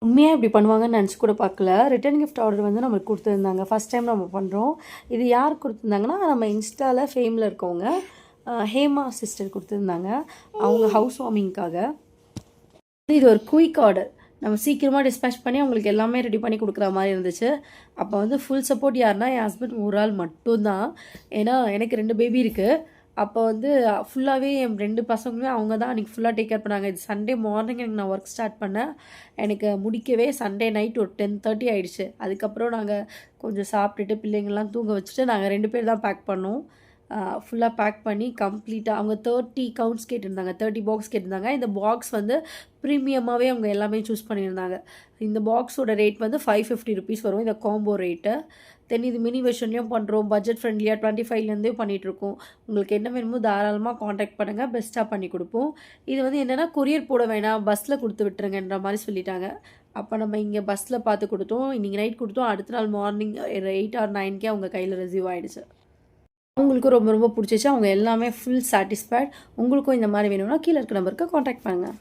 உண்மையாக இப்படி பண்ணுவாங்கன்னு நினச்சி கூட பார்க்கல. ரிட்டர்ன் கிஃப்ட் ஆர்டர் வந்து நம்மளுக்கு கொடுத்துருந்தாங்க. ஃபஸ்ட் டைம் நம்ம பண்ணுறோம். இது யார் கொடுத்துருந்தாங்கன்னா, நம்ம இன்ஸ்டாவில் ஃபேமில் இருக்கவங்க ஹேமா சிஸ்டர் கொடுத்துருந்தாங்க. அவங்க ஹவுஸ் வார்மிங்க்காக. இது ஒரு குயிக் ஆர்டர். நம்ம சீக்கிரமாக டிஸ்பேச் பண்ணி அவங்களுக்கு எல்லாமே ரெடி பண்ணி கொடுக்குற மாதிரி இருந்துச்சு. அப்போ வந்து ஃபுல் சப்போர்ட் யாருன்னா என் ஹஸ்பண்ட் ஒரு ஆள் மட்டும்தான். ஏன்னா எனக்கு 2 பேபி இருக்குது. அப்போ வந்து ஃபுல்லாகவே என் 2 பசங்களுமே அவங்க தான் அன்றைக்கி ஃபுல்லாக டேக் கேர் பண்ணாங்க. இது சண்டே மார்னிங் எனக்கு நான் ஒர்க் ஸ்டார்ட் பண்ணேன். எனக்கு முடிக்கவே சண்டே நைட் ஒரு 10:30 ஆகிடுச்சு. அதுக்கப்புறம் நாங்கள் கொஞ்சம் சாப்பிட்டுட்டு பிள்ளைங்கள்லாம் தூங்க வச்சுட்டு நாங்கள் 2 பேர் தான் பேக் பண்ணோம். ஃபுல்லாக பேக் பண்ணி கம்ப்ளீட்டாக அவங்க 30 கவுண்ட்ஸ் கேட்டிருந்தாங்க. 30 பாக்ஸ் கேட்டிருந்தாங்க. இந்த பாக்ஸ் வந்து ப்ரீமியமாகவே அவங்க எல்லாமே சூஸ் பண்ணியிருந்தாங்க. இந்த பாக்ஸோட ரேட் வந்து 550 ருபீஸ் வரும். இந்த காம்போ ரேட்டு. தென் இது மினி வெர்ஷன்லேயும் பண்ணுறோம். பட்ஜெட் ஃப்ரெண்ட்லியாக 25லேருந்தே பண்ணிகிட்ருக்கோம். உங்களுக்கு என்ன வேணுமோ தாராளமாக காண்டாக்ட் பண்ணுங்கள். பெஸ்ட்டாக பண்ணி கொடுப்போம். இது வந்து என்னென்னா கொரியர் போட வேணாம், பஸ்ஸில் கொடுத்து விட்டுருங்கன்ற மாதிரி சொல்லிட்டாங்க. அப்போ நம்ம இங்கே பஸ்ஸில் பார்த்து கொடுத்தோம். இன்றைக்கி நைட் கொடுத்தோம். அடுத்த நாள் மார்னிங் 8 or 9 அவங்க கையில் ரிசீவ் ஆகிடுச்சு. அவங்களுக்கும் ரொம்ப ரொம்ப பிடிச்சிச்சு. அவங்க எல்லாமே ஃபுல் சாட்டிஸ்ஃபைட். உங்களுக்கும் இந்த மாதிரி வேணும்னா கீழே இருக்க நம்பருக்கு காண்டாக்ட் பண்ணுங்கள்.